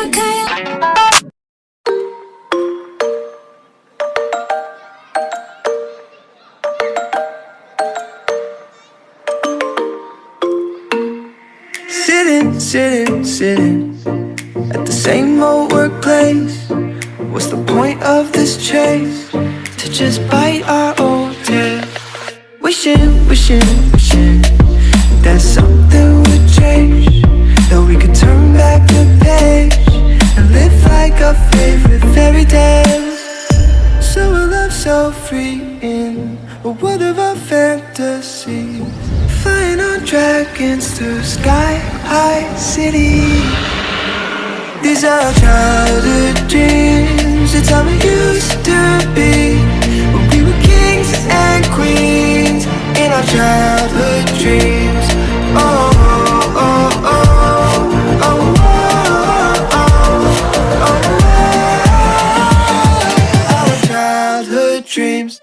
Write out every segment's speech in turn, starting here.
I can't. Sitting at the same old workplace. What's the point of this chase? To just bite our old tail. Wishing that something would change, that we could turn back the page and live like our favorite fairy tales. So a love so free in a world of our fantasies, flying on dragons through sky-high cities. These are our childhood dreams. It's how we used to be when we were kings and queens in our childhood dreams. Oh, oh, oh, oh, oh, oh, oh, oh. Our childhood dreams.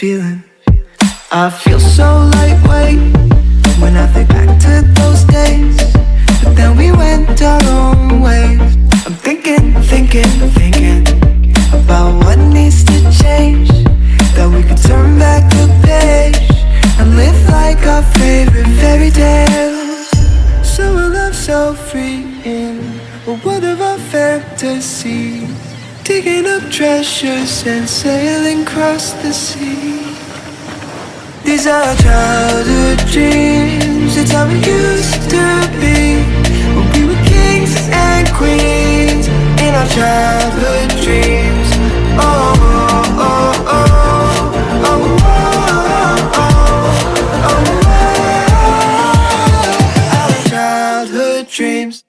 Feeling, I feel so lightweight when I think back to those days, but then we went our own ways. I'm thinking about what needs to change, that we could turn back the page and live like our favorite fairy tales. So a love so free in a world of our fantasies, digging up treasures and sailing across the sea. These are our childhood dreams. It's how we used to be when we were kings and queens in our childhood dreams. Oh, oh, oh, oh, oh, oh, oh, oh, our childhood dreams.